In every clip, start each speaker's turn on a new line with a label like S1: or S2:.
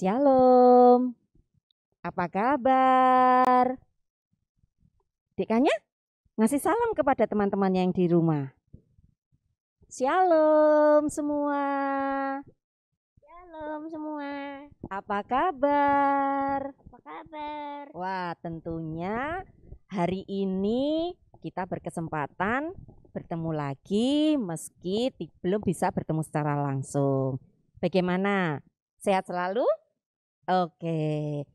S1: Shalom, apa kabar? Dekanya ngasih salam kepada teman-teman yang di rumah. Shalom semua.
S2: Shalom semua.
S1: Apa kabar?
S2: Apa kabar?
S1: Wah, tentunya hari ini kita berkesempatan bertemu lagi meski belum bisa bertemu secara langsung. Bagaimana? Sehat selalu? Oke.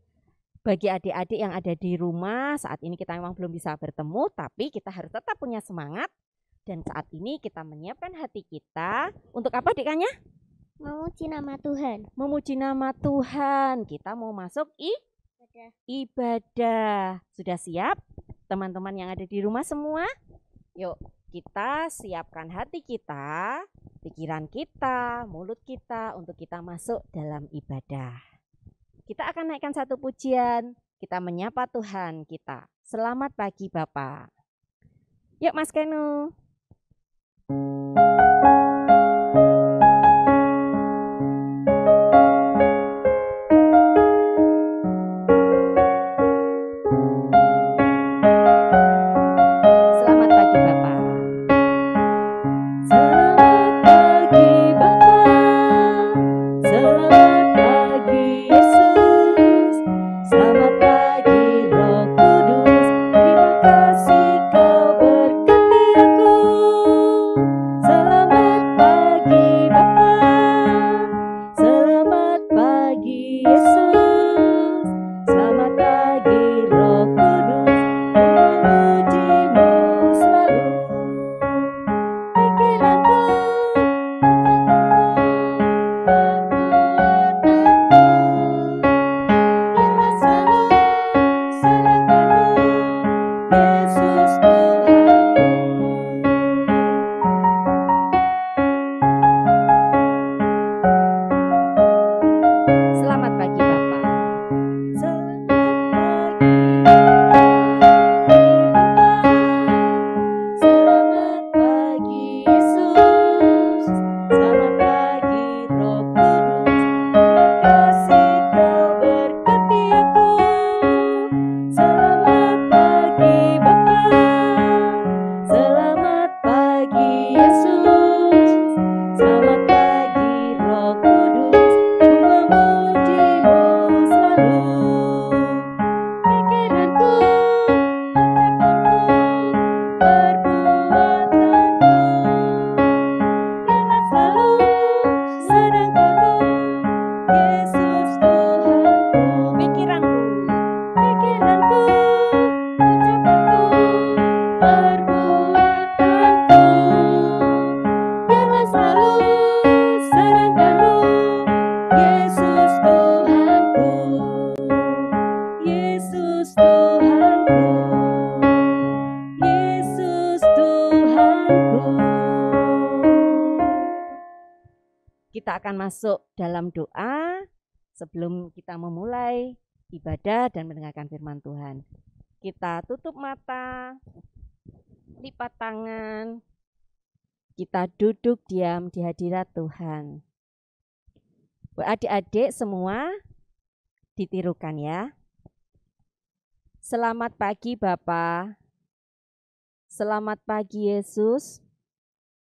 S1: Bagi adik-adik yang ada di rumah, saat ini kita memang belum bisa bertemu, tapi kita harus tetap punya semangat. Dan saat ini kita menyiapkan hati kita untuk apa, Dikanya?
S2: Memuji nama Tuhan.
S1: Memuji nama Tuhan. Kita mau masuk ibadah. Sudah siap teman-teman yang ada di rumah semua? Yuk kita siapkan hati kita, pikiran kita, mulut kita untuk kita masuk dalam ibadah. Kita akan naikkan satu pujian, kita menyapa Tuhan kita. Selamat pagi Bapak. Yuk Mas Kenu. Selamat pagi Bapak. Selamat pagi Bapak. Selamat pagi Yesus. Selamat pagi Roh Kudus. Terima kasih kau berkati aku. Selamat pagi Bapak. Selamat pagi Yesus. Selamat pagi Roh Kudus. Memujimu selalu. Pikiranku, biarlah selalu serahkanmu, Yesus Tuhanku. Selamat pagi Bapak. Selamat pagi Bapak. Selamat pagi Yesus. Selamat pagi Roh Kudus. Terima kasih kau berkati aku. Selamat pagi Bapak. Selamat pagi Yesus. Selamat pagi Roh Kudus. Ku memujimu selalu. Pikiranku, ucapanku, perbuatanku, biarlah selalu sedangkanmu, Yesus Tuhanku. Pikiranku, ucapanku, perbuatanku, biarlah selalu sedangkanmu, Yesus Tuhanku. Yesus Tuhanku. Yesus Tuhanku. Kita akan masuk dalam doa sebelum kita memulai ibadah dan mendengarkan firman Tuhan. Kita tutup mata, lipat tangan, kita duduk diam di hadirat Tuhan. Buat adik-adik semua ditirukan ya. Selamat pagi Bapa. Selamat pagi Yesus.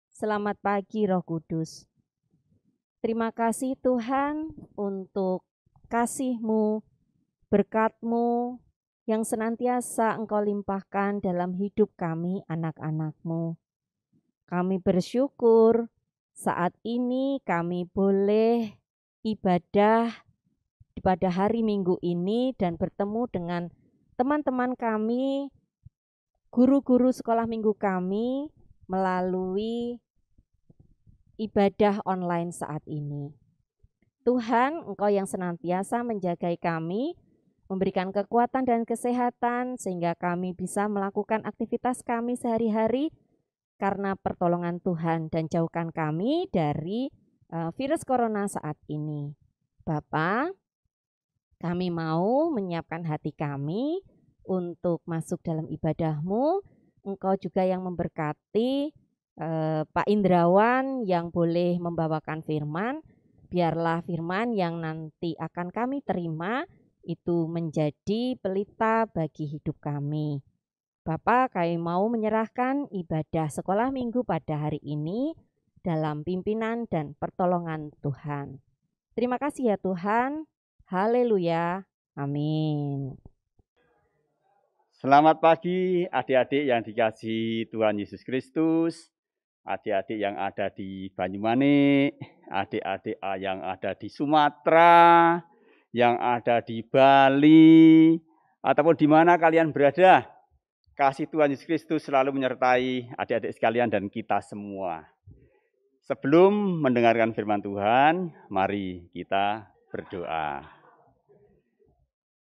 S1: Selamat pagi Roh Kudus. Terima kasih Tuhan untuk kasih-Mu, berkat-Mu yang senantiasa Engkau limpahkan dalam hidup kami anak-anak-Mu. Kami bersyukur saat ini kami boleh ibadah pada hari Minggu ini dan bertemu dengan teman-teman kami, guru-guru sekolah minggu kami melalui ibadah online saat ini. Tuhan, Engkau yang senantiasa menjagai kami, memberikan kekuatan dan kesehatan sehingga kami bisa melakukan aktivitas kami sehari-hari karena pertolongan Tuhan, dan jauhkan kami dari virus corona saat ini. Bapa, kami mau menyiapkan hati kami untuk masuk dalam ibadah-Mu. Engkau juga yang memberkati Pak Indrawan yang boleh membawakan firman, Biarlah firman yang nanti akan kami terima itu menjadi pelita bagi hidup kami. Bapak, kami mau menyerahkan ibadah sekolah minggu pada hari ini dalam pimpinan dan pertolongan Tuhan. Terima kasih ya Tuhan. Haleluya. Amin.
S3: Selamat pagi adik-adik yang dikasihi Tuhan Yesus Kristus, adik-adik yang ada di Banyumanik, adik-adik yang ada di Sumatera, yang ada di Bali, ataupun di mana kalian berada. Kasih Tuhan Yesus Kristus selalu menyertai adik-adik sekalian dan kita semua. Sebelum mendengarkan firman Tuhan, mari kita berdoa.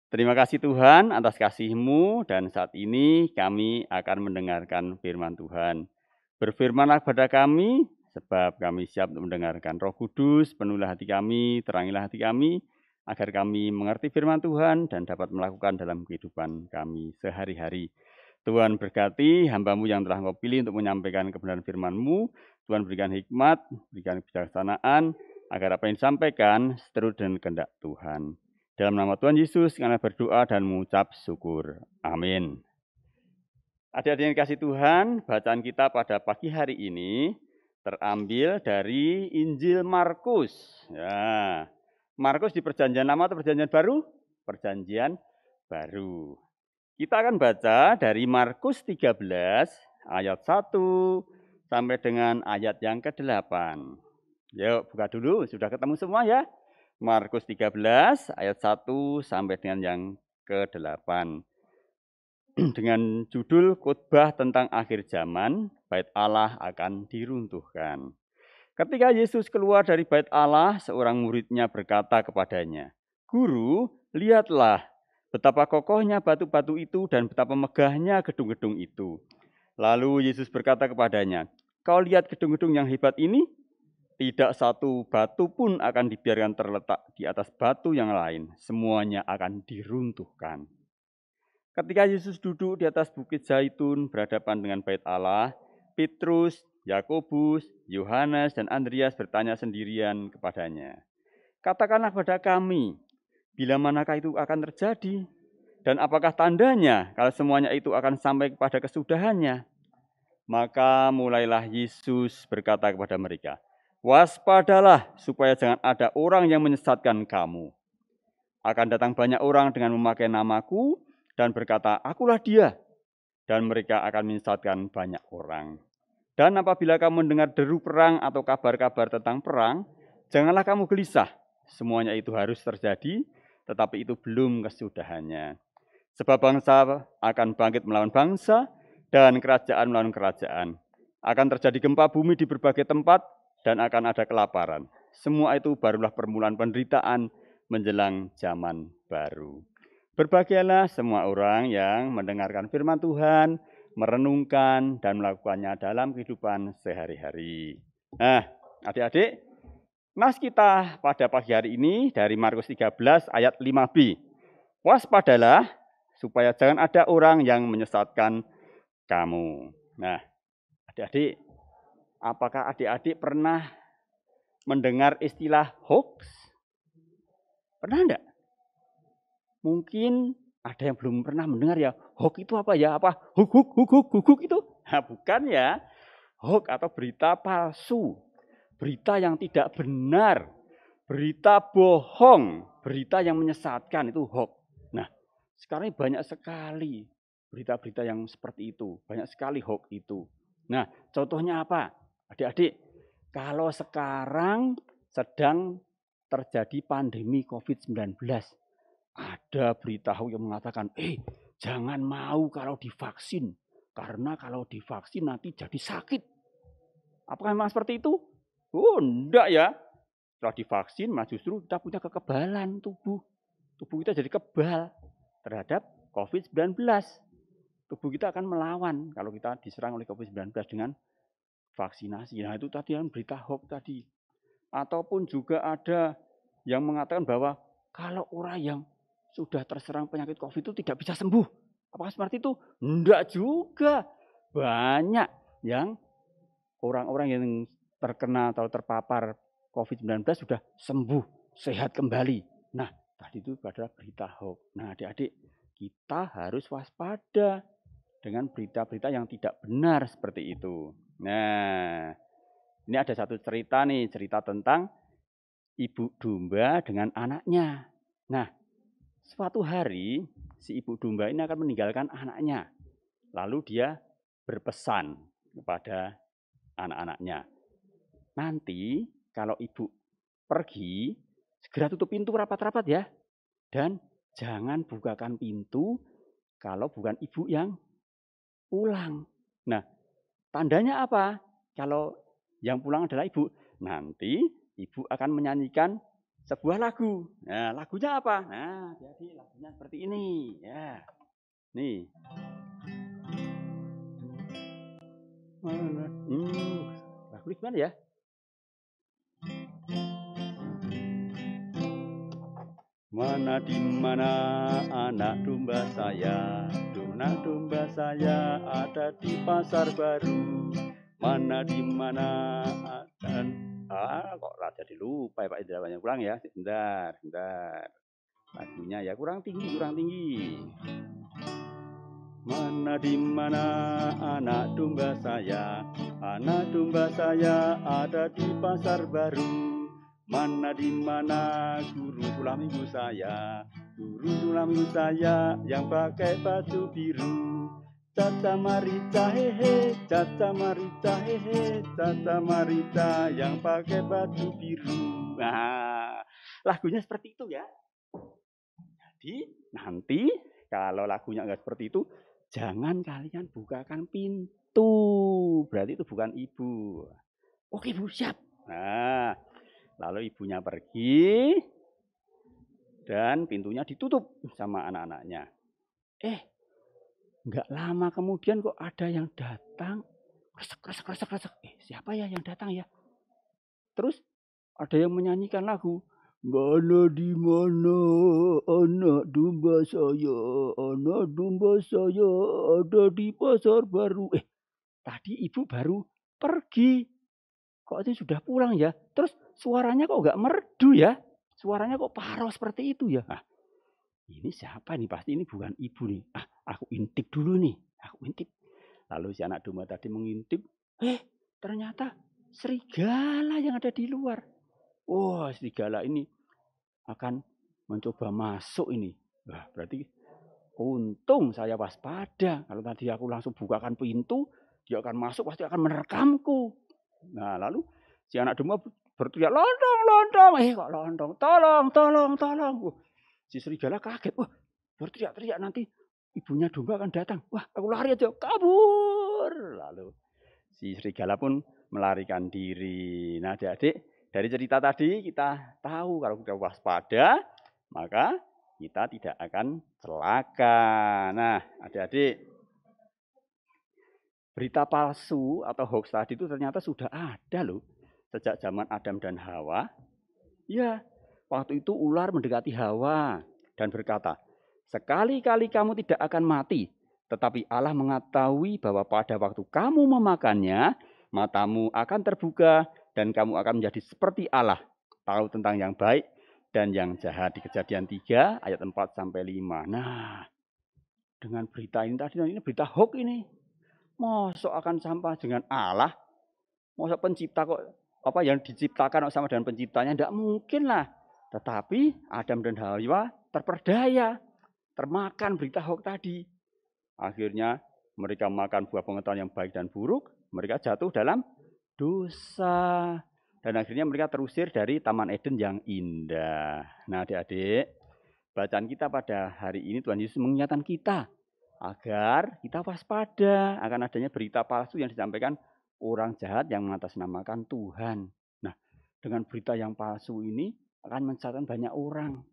S3: Terima kasih Tuhan atas kasih-Mu dan saat ini kami akan mendengarkan firman Tuhan. Berfirmanlah kepada kami sebab kami siap untuk mendengarkan. Roh Kudus, penuhilah hati kami, terangilah hati kami agar kami mengerti firman Tuhan dan dapat melakukan dalam kehidupan kami sehari-hari. Tuhan berkati hamba-Mu yang telah Engkau pilih untuk menyampaikan kebenaran firman-Mu. Tuhan berikan hikmat, berikan kebijaksanaan agar apa yang disampaikan seturut dengan kehendak Tuhan. Dalam nama Tuhan Yesus, kami berdoa dan mengucap syukur. Amin. Adik-adik yang dikasihi Tuhan, bacaan kita pada pagi hari ini terambil dari Injil Markus. Ya, Markus di Perjanjian Lama atau Perjanjian Baru? Perjanjian Baru. Kita akan baca dari Markus 13 ayat 1 sampai dengan ayat yang ke-8. Yuk, buka dulu. Sudah ketemu semua ya? Markus 13 ayat 1 sampai dengan yang ke-8. Dengan judul khotbah tentang akhir zaman, bait Allah akan diruntuhkan. Ketika Yesus keluar dari bait Allah, seorang muridnya berkata kepadanya, "Guru, lihatlah betapa kokohnya batu-batu itu dan betapa megahnya gedung-gedung itu." Lalu Yesus berkata kepadanya, "Kau lihat gedung-gedung yang hebat ini? Tidak satu batu pun akan dibiarkan terletak di atas batu yang lain. Semuanya akan diruntuhkan." Ketika Yesus duduk di atas bukit Zaitun berhadapan dengan bait Allah, Petrus, Yakobus, Yohanes, dan Andreas bertanya sendirian kepadanya, "Katakanlah kepada kami, bila manakah itu akan terjadi? Dan apakah tandanya kalau semuanya itu akan sampai kepada kesudahannya?" Maka mulailah Yesus berkata kepada mereka, "Waspadalah supaya jangan ada orang yang menyesatkan kamu. Akan datang banyak orang dengan memakai namaku dan berkata, 'Akulah dia,' dan mereka akan menyesatkan banyak orang. Dan apabila kamu mendengar deru perang atau kabar-kabar tentang perang, janganlah kamu gelisah. Semuanya itu harus terjadi, tetapi itu belum kesudahannya. Sebab bangsa akan bangkit melawan bangsa dan kerajaan melawan kerajaan. Akan terjadi gempa bumi di berbagai tempat dan akan ada kelaparan. Semua itu barulah permulaan penderitaan menjelang zaman baru. Berbahagialah semua orang yang mendengarkan firman Tuhan, merenungkan dan melakukannya dalam kehidupan sehari-hari." Nah, adik-adik, nas kita pada pagi hari ini dari Markus 13 ayat 5b. "Waspadalah supaya jangan ada orang yang menyesatkan kamu." Nah, adik-adik, apakah adik-adik pernah mendengar istilah hoax? Pernah enggak? Mungkin ada yang belum pernah mendengar ya. Hoax itu apa ya? Apa? Huk itu? Nah, bukan ya. Hoax atau berita palsu. Berita yang tidak benar. Berita bohong. Berita yang menyesatkan itu hoax. Nah, sekarang banyak sekali berita-berita yang seperti itu. Banyak sekali hoax itu. Nah, contohnya apa? Adik-adik, kalau sekarang sedang terjadi pandemi COVID-19, ada berita yang mengatakan, jangan mau kalau divaksin. Karena kalau divaksin nanti jadi sakit. Apakah memang seperti itu? Oh, enggak ya. Setelah divaksin, malah justru kita punya kekebalan tubuh. Tubuh kita jadi kebal terhadap COVID-19. Tubuh kita akan melawan kalau kita diserang oleh COVID-19 dengan vaksinasi. Nah, itu tadi yang berita hoax tadi. Ataupun juga ada yang mengatakan bahwa kalau orang yang sudah terserang penyakit COVID itu tidak bisa sembuh. Apakah seperti itu? Enggak juga. Banyak yang orang-orang yang terkena atau terpapar COVID-19 sudah sembuh, sehat kembali. Nah, tadi itu adalah berita hoax. Nah, adik-adik, kita harus waspada dengan berita-berita yang tidak benar seperti itu. Nah, ini ada satu cerita nih, cerita tentang ibu domba dengan anaknya. Nah, suatu hari si ibu domba ini akan meninggalkan anaknya. Lalu dia berpesan kepada anak-anaknya. Nanti kalau ibu pergi, segera tutup pintu rapat-rapat ya. Dan jangan bukakan pintu kalau bukan ibu yang pulang. Nah, tandanya apa? Kalau yang pulang adalah ibu, nanti ibu akan menyanyikan sebuah lagu. Nah, lagunya apa? Nah, jadi lagunya seperti ini. Ya, nih. Lagu gimana ya? Mana di mana anak domba saya? Anak domba saya ada di pasar baru. Mana di mana kok jadi lupa ya Pak Indra, banyak ulang ya. Sebentar. Lagunya ya kurang tinggi. Mana di mana anak domba saya? Anak domba saya ada di pasar baru. Mana di mana guru sekolah minggu saya? Guru sekolah minggu saya yang pakai baju biru. Caca Marica hehe, Caca Marica hehe, Caca Marica yang pakai baju biru. Nah, lagunya seperti itu ya. Jadi nanti kalau lagunya enggak seperti itu, jangan kalian bukakan pintu. Berarti itu bukan ibu. Oke Bu, siap. Nah, lalu ibunya pergi dan pintunya ditutup sama anak-anaknya. Enggak lama kemudian kok ada yang datang. Kresek. Siapa ya yang datang ya? Terus ada yang menyanyikan lagu. Mana di mana anak domba saya? Anak domba saya ada di pasar baru. Tadi ibu baru pergi. Kok ini sudah pulang ya? Terus suaranya kok enggak merdu ya? Suaranya kok parau seperti itu ya? Nah, ini siapa nih? Pasti ini bukan ibu nih. Aku intip dulu nih. Lalu si anak domba tadi mengintip. Ternyata serigala yang ada di luar. Wah, serigala ini akan mencoba masuk ini. Wah, berarti untung saya waspada. Kalau tadi aku langsung bukakan pintu, dia akan masuk, pasti akan menerkamku. Nah, lalu si anak domba berteriak, lontong. Kok lontong? Tolong. Si serigala kaget. Wah, berteriak-teriak nanti ibunya domba akan datang. Wah, aku lari aja, kabur. Lalu si serigala pun melarikan diri. Nah, adik-adik, dari cerita tadi kita tahu kalau kita waspada, maka kita tidak akan celaka. Nah, adik-adik, berita palsu atau hoax tadi itu ternyata sudah ada loh. Sejak zaman Adam dan Hawa. Ya, waktu itu ular mendekati Hawa dan berkata, sekali-kali kamu tidak akan mati. Tetapi Allah mengetahui bahwa pada waktu kamu memakannya, matamu akan terbuka dan kamu akan menjadi seperti Allah. Tahu tentang yang baik dan yang jahat. Di Kejadian 3 ayat 4-5. Nah, dengan berita ini tadi, ini berita hoax ini. Mosok akan sama dengan Allah? Mosok pencipta kok apa yang diciptakan sama dengan penciptanya? Tidak mungkin lah. Tetapi Adam dan Hawa terperdaya, termakan berita hoax tadi. Akhirnya mereka makan buah pengetahuan yang baik dan buruk. Mereka jatuh dalam dosa. Dan akhirnya mereka terusir dari Taman Eden yang indah. Nah, adik-adik, bacaan kita pada hari ini Tuhan Yesus mengingatkan kita agar kita waspada akan adanya berita palsu yang disampaikan orang jahat yang mengatasnamakan Tuhan. Nah, dengan berita yang palsu ini akan menyesatkan banyak orang.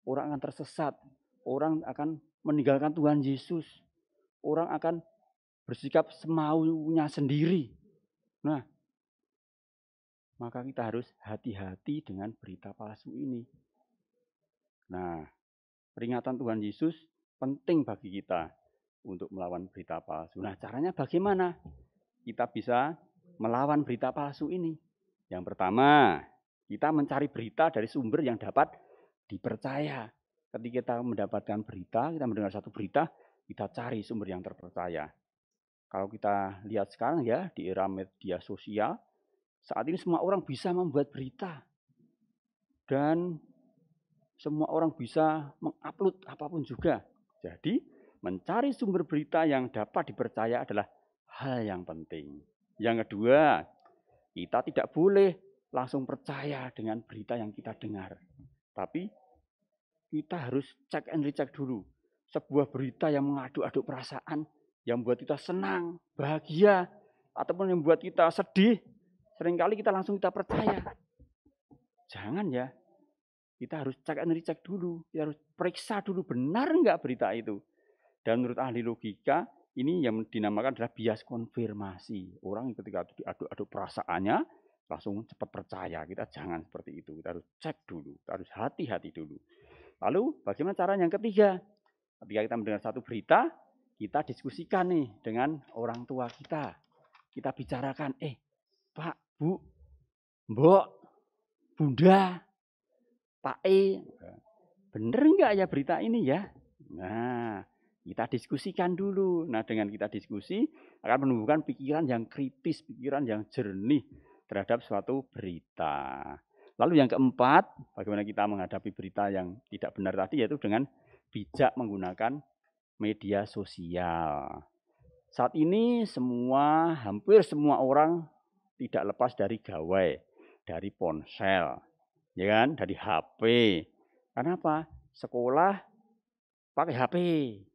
S3: Orang akan tersesat. Orang akan meninggalkan Tuhan Yesus. Orang akan bersikap semaunya sendiri. Nah, maka kita harus hati-hati dengan berita palsu ini. Nah, peringatan Tuhan Yesus penting bagi kita untuk melawan berita palsu. Nah, caranya bagaimana kita bisa melawan berita palsu ini? Yang pertama, Kita mencari berita dari sumber yang dapat dipercaya. Ketika kita mendapatkan berita, kita mendengar satu berita, kita cari sumber yang terpercaya. Kalau kita lihat sekarang ya, di era media sosial, saat ini semua orang bisa membuat berita. Dan semua orang bisa mengupload apapun juga. Jadi, mencari sumber berita yang dapat dipercaya adalah hal yang penting. Yang kedua, kita tidak boleh langsung percaya dengan berita yang kita dengar. Tapi kita harus cek and recheck dulu. Sebuah berita yang mengaduk-aduk perasaan, yang membuat kita senang, bahagia, ataupun yang membuat kita sedih, seringkali kita langsung kita percaya. Jangan ya. Kita harus cek and recheck dulu. Kita harus periksa dulu benar enggak berita itu. Dan menurut ahli logika, ini yang dinamakan adalah bias konfirmasi. Orang ketika diaduk-aduk perasaannya, langsung cepat percaya. Kita jangan seperti itu. Kita harus cek dulu. Kita harus hati-hati dulu. Lalu bagaimana cara yang ketiga? Ketika kita mendengar satu berita, kita diskusikan nih dengan orang tua kita. Kita bicarakan, Pak, Bu, Mbok, Bunda, Pak E, bener enggak ya berita ini ya? Nah, kita diskusikan dulu. Nah, dengan kita diskusi akan menumbuhkan pikiran yang kritis, pikiran yang jernih terhadap suatu berita. Lalu yang keempat, bagaimana kita menghadapi berita yang tidak benar tadi, yaitu dengan bijak menggunakan media sosial. Saat ini hampir semua orang tidak lepas dari gawai, dari ponsel, ya kan, dari HP. Kenapa? Sekolah pakai HP,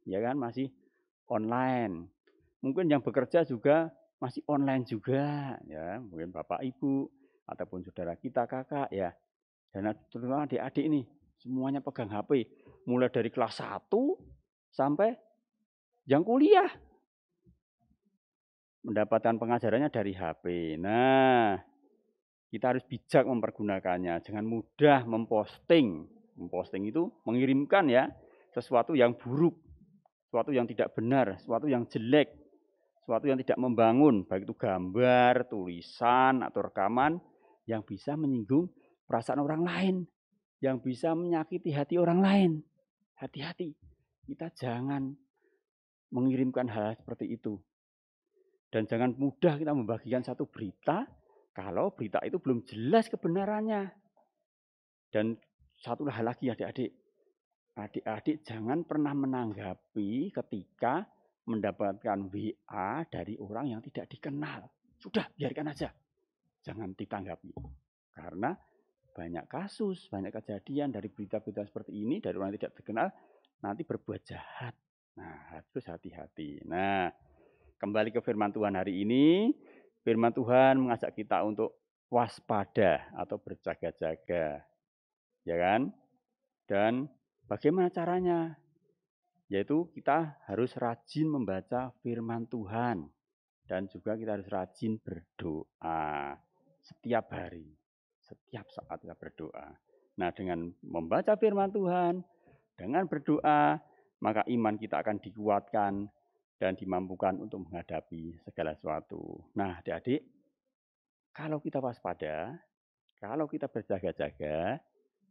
S3: ya kan, masih online. Mungkin yang bekerja juga masih online juga, ya, mungkin Bapak Ibu ataupun saudara kita kakak ya. Dan terutama adik-adik nih, semuanya pegang HP, mulai dari kelas 1 sampai yang kuliah. Mendapatkan pengajarannya dari HP. Nah, kita harus bijak mempergunakannya, jangan mudah memposting. Memposting itu mengirimkan ya sesuatu yang buruk, sesuatu yang tidak benar, sesuatu yang jelek, sesuatu yang tidak membangun, baik itu gambar, tulisan, atau rekaman yang bisa menyinggung perasaan orang lain, yang bisa menyakiti hati orang lain. Hati-hati, kita jangan mengirimkan hal seperti itu. Dan jangan mudah kita membagikan satu berita kalau berita itu belum jelas kebenarannya. Dan satu hal lagi adik-adik, adik-adik jangan pernah menanggapi ketika mendapatkan WA dari orang yang tidak dikenal. Sudah, biarkan aja. Jangan ditanggapi. Karena banyak kasus, banyak kejadian dari berita-berita seperti ini, dari orang yang tidak dikenal, nanti berbuat jahat. Nah, harus hati-hati. Nah, kembali ke firman Tuhan hari ini. Firman Tuhan mengajak kita untuk waspada atau berjaga-jaga. Ya kan? Dan bagaimana caranya? Yaitu kita harus rajin membaca firman Tuhan. Dan juga kita harus rajin berdoa. Setiap hari. Setiap saat kita berdoa. Nah, dengan membaca firman Tuhan, dengan berdoa, maka iman kita akan dikuatkan dan dimampukan untuk menghadapi segala sesuatu. Nah, adik-adik, kalau kita waspada, kalau kita berjaga-jaga,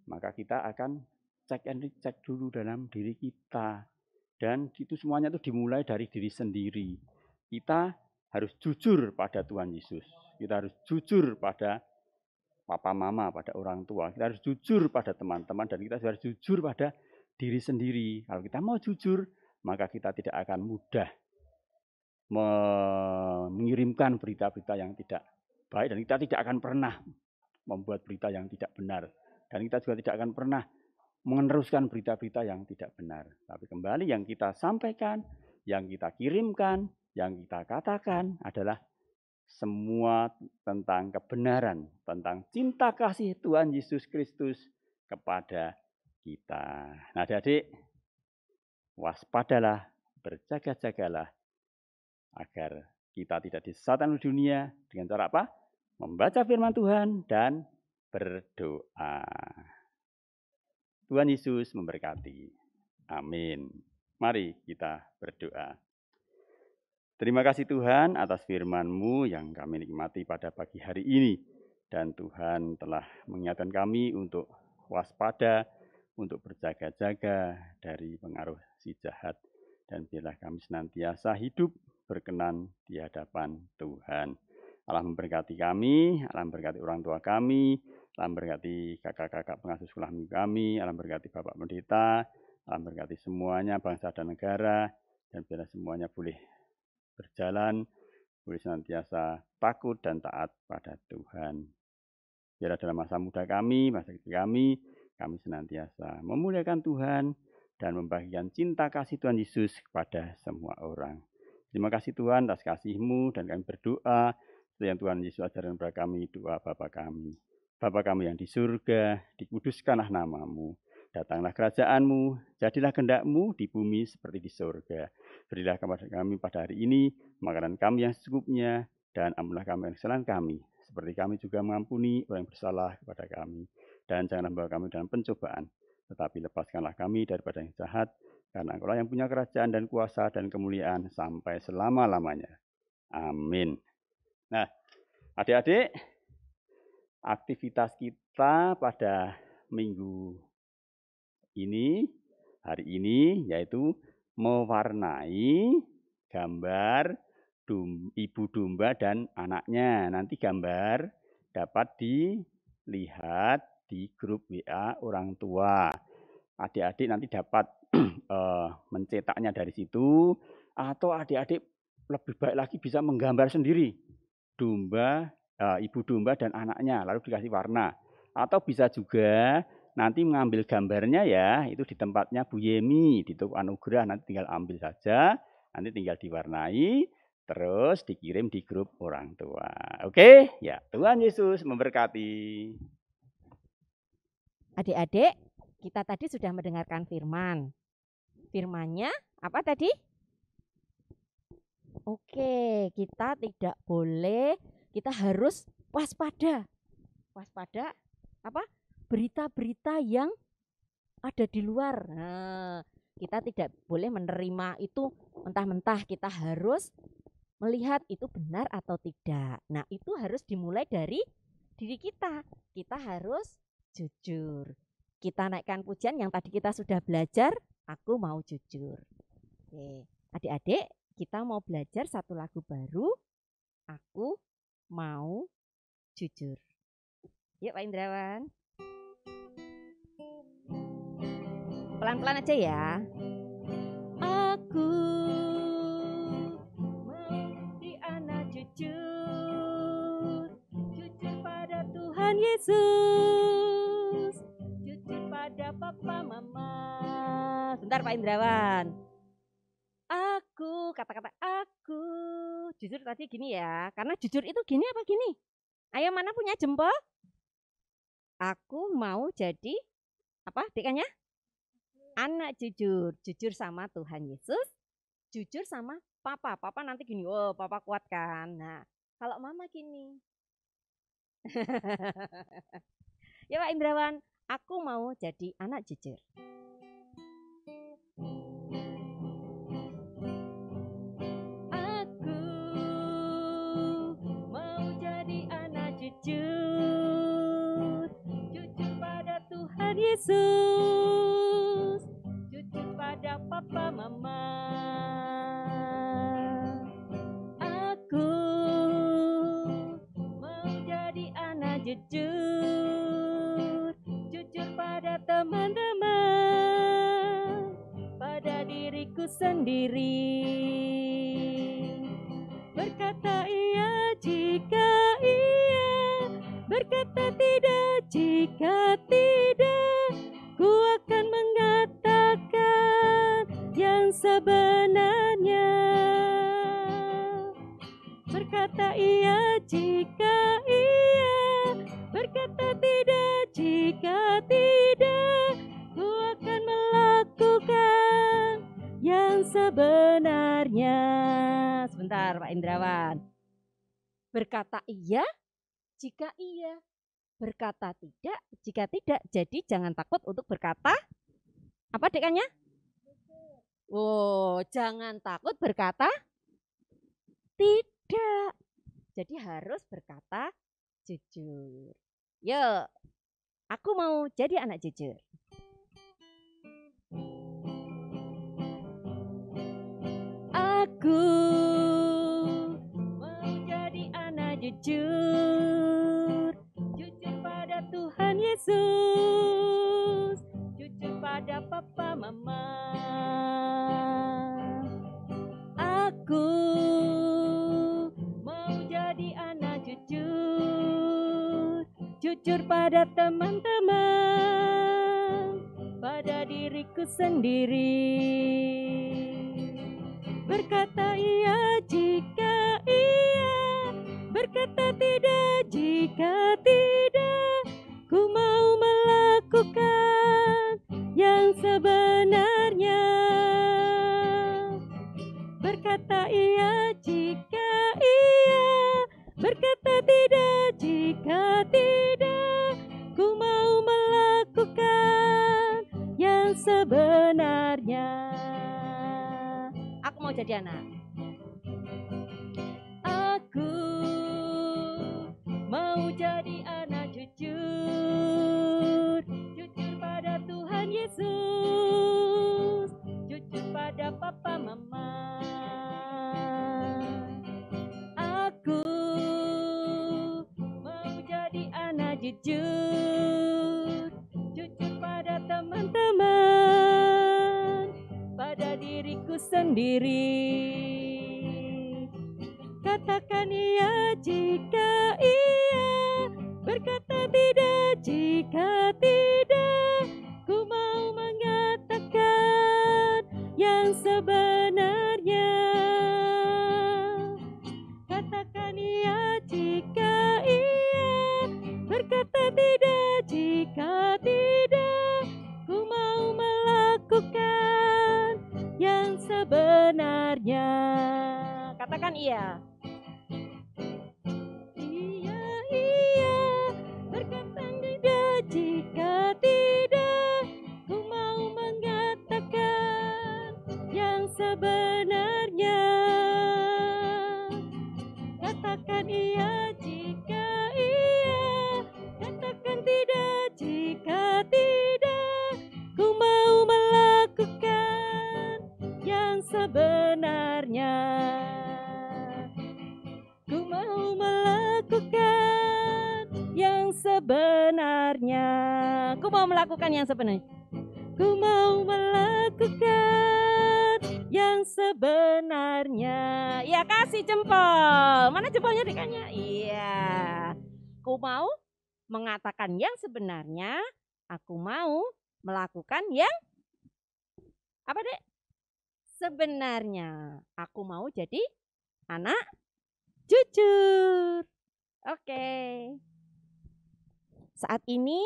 S3: maka kita akan cek and recheck dulu dalam diri kita. Dan itu semuanya itu dimulai dari diri sendiri. Kita harus jujur pada Tuhan Yesus. Kita harus jujur pada papa mama, pada orang tua. Kita harus jujur pada teman-teman dan kita harus jujur pada diri sendiri. Kalau kita mau jujur, maka kita tidak akan mudah mengirimkan berita-berita yang tidak baik dan kita tidak akan pernah membuat berita yang tidak benar. Dan kita juga tidak akan pernah meneruskan berita-berita yang tidak benar. Tapi kembali yang kita sampaikan, yang kita kirimkan, yang kita katakan adalah semua tentang kebenaran, tentang cinta kasih Tuhan Yesus Kristus kepada kita. Nah, adik-adik, waspadalah, berjaga-jagalah, agar kita tidak disesatkan oleh dunia dengan cara apa? Membaca firman Tuhan dan berdoa. Tuhan Yesus memberkati. Amin. Mari kita berdoa. Terima kasih Tuhan atas firman-Mu yang kami nikmati pada pagi hari ini. Dan Tuhan telah mengingatkan kami untuk waspada, untuk berjaga-jaga dari pengaruh si jahat. Dan biarlah kami senantiasa hidup berkenan di hadapan Tuhan. Allah memberkati kami, Allah memberkati orang tua kami, Allah memberkati kakak-kakak pengasuh sekolah minggu kami, Allah memberkati Bapak Pendeta, Allah memberkati semuanya bangsa dan negara, dan biarlah semuanya boleh berjalan, boleh senantiasa takut dan taat pada Tuhan. Biarlah dalam masa muda kami, masa kecil kami senantiasa memuliakan Tuhan dan membagikan cinta kasih Tuhan Yesus kepada semua orang. Terima kasih Tuhan atas kasih-Mu, dan kami berdoa seperti yang Tuhan Yesus ajarkan kepada kami, doa Bapa kami. Bapa kami yang di surga, dikuduskanlah nama-Mu. Datanglah kerajaan-Mu, jadilah kehendak-Mu di bumi seperti di surga. Berilah kepada kami pada hari ini makanan kami yang secukupnya, dan ampunilah kami kesalahan kami, seperti kami juga mengampuni orang yang bersalah kepada kami. Dan janganlah membawa kami dalam pencobaan, tetapi lepaskanlah kami daripada yang jahat, karena Engkau yang punya kerajaan dan kuasa dan kemuliaan sampai selama-lamanya. Amin. Nah, adik-adik, aktivitas kita pada minggu ini, hari ini, yaitu mewarnai gambar ibu domba dan anaknya. Nanti gambar dapat dilihat di grup WA orang tua. Adik-adik nanti dapat mencetaknya dari situ, atau adik-adik lebih baik lagi bisa menggambar sendiri domba, ibu domba dan anaknya, lalu dikasih warna. Atau bisa juga nanti mengambil gambarnya ya, itu di tempatnya Bu Yemi, di Toko Anugerah, nanti tinggal ambil saja, nanti tinggal diwarnai, terus dikirim di grup orang tua. Oke? Ya, Tuhan Yesus memberkati.
S1: Adik-adik, kita tadi sudah mendengarkan firman. Firmannya apa tadi? Oke, kita tidak boleh, kita harus waspada. Waspada apa? Berita-berita yang ada di luar. Nah, kita tidak boleh menerima itu mentah-mentah. Kita harus melihat itu benar atau tidak. Nah, itu harus dimulai dari diri kita. Kita harus jujur. Kita naikkan pujian yang tadi kita sudah belajar, aku mau jujur. Oke, adik-adik, kita mau belajar satu lagu baru, aku mau jujur. Yuk Pak Indrawan. Pelan-pelan aja ya. Aku mau jadi anak jujur, jujur pada Tuhan Yesus, jujur pada papa mama. Sebentar Pak Indrawan. Aku, kata-kata aku, jujur tadi gini ya, karena jujur itu gini apa gini? Ayo mana punya jempol? Aku mau jadi, apa dekannya? Anak jujur, jujur sama Tuhan Yesus, jujur sama papa. Papa nanti gini, oh papa kuat kan. Nah, kalau mama gini. Ya Pak Indrawan, aku mau jadi anak jujur. Aku mau jadi anak jujur, jujur pada Tuhan Yesus, jujur pada papa mama. Aku mau jadi anak jujur, jujur pada teman-teman, pada diriku sendiri. Berkata iya jika iya, berkata tidak jika tidak. Ku akan mengatakan yang sebenarnya. Berkata iya jika iya, berkata tidak jika tidak. Ku akan melakukan yang sebenarnya. Sebentar Pak Indrawan. Berkata iya jika iya, berkata tidak jika tidak. Jadi jangan takut untuk berkata apa dekannya? Oh, jangan takut berkata tidak. Jadi harus berkata jujur. Yuk, aku mau jadi anak jujur. Aku mau jadi anak jujur, jujur pada Tuhan Yesus, jujur pada papa mama. Aku mau jadi anak jujur, jujur pada teman-teman, pada diriku sendiri. Berkata iya jika iya, berkata tidak jika tidak. Ku mau melakukan yang sebenarnya. Berkata iya jika iya, berkata tidak jika tidak. Ku mau melakukan yang sebenarnya. Aku mau jadi anak. Aku mau jadi anak jujur, jujur pada Tuhan Yesus, jujur pada papa mama. Aku mau jadi anak jujur, jujur pada teman-teman, pada diriku sendiri. Katakan iya jika iya, berkata tidak jika tidak. Ku mau mengatakan yang sebenarnya. Katakan iya jika iya, berkata tidak jika tidak. Ku mau melakukan yang sebenarnya. Katakan iya. Iya, iya, berkata tidak jika tidak. Ku mau mengatakan yang sebenarnya. Katakan iya jika iya, katakan tidak jika tidak. Ku mau melakukan yang sebenarnya. Ku mau melakukan yang sebenarnya. Ku mau melakukan yang sebenarnya. Ku mau melakukan yang sebenarnya. Ya, kasih jempol. Mana jempolnya dikanya? Iya. Ku mau mengatakan yang sebenarnya. Aku mau melakukan yang apa, Dek? Sebenarnya. Aku mau jadi anak jujur. Oke. Saat ini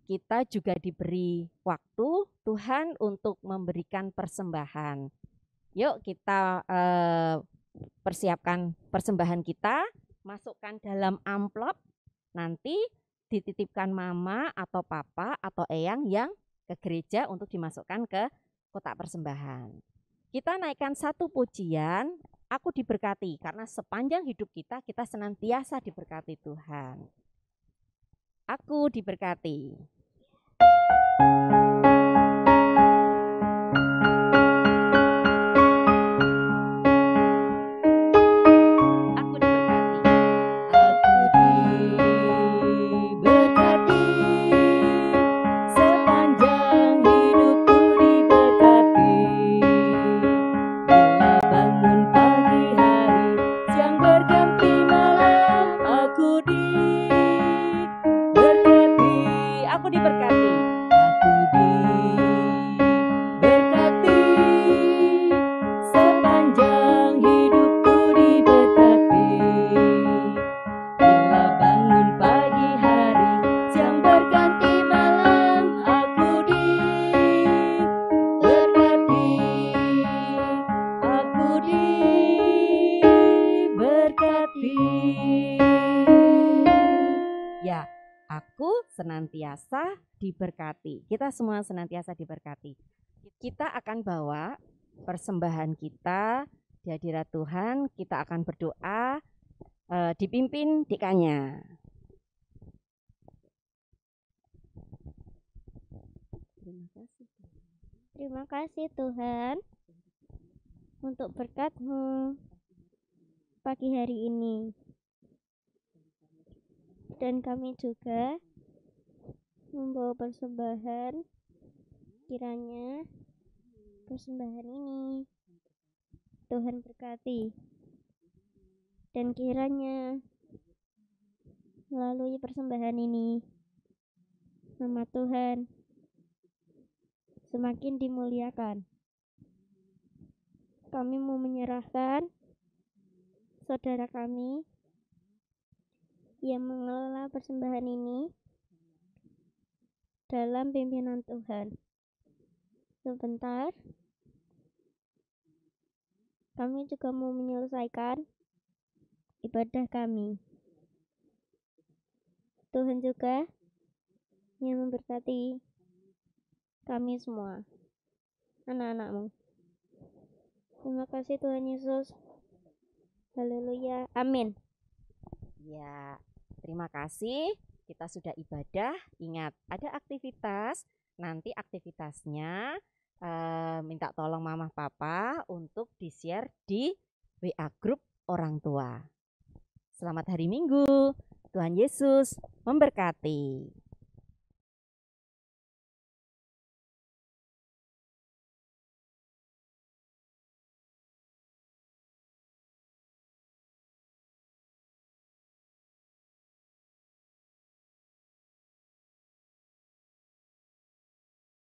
S1: kita juga diberi waktu Tuhan untuk memberikan persembahan. Yuk kita persiapkan persembahan kita, masukkan dalam amplop, nanti dititipkan mama atau papa atau eyang yang ke gereja untuk dimasukkan ke kotak persembahan. Kita naikkan satu pujian, aku diberkati, karena sepanjang hidup kita senantiasa diberkati Tuhan. Aku diberkati. Ya, aku senantiasa diberkati. Kita semua senantiasa diberkati. Kita akan bawa persembahan kita di hadirat Tuhan. Kita akan berdoa, dipimpin dikanya.
S2: Terima kasih Tuhan untuk berkat-Mu pagi hari ini. Dan kami juga membawa persembahan, kiranya persembahan ini Tuhan berkati. Dan kiranya melalui persembahan ini nama Tuhan semakin dimuliakan. Kami mau menyerahkan saudara kami yang mengelola persembahan ini dalam pimpinan Tuhan. Sebentar, kami juga mau menyelesaikan ibadah kami. Tuhan juga yang memberkati kami semua, anak-anak-Mu. Terima kasih Tuhan Yesus. Haleluya. Amin.
S1: Ya, terima kasih. Kita sudah ibadah. Ingat, ada aktivitas. Nanti aktivitasnya minta tolong mama papa untuk di-share di WA grup orang tua. Selamat hari Minggu. Tuhan Yesus memberkati.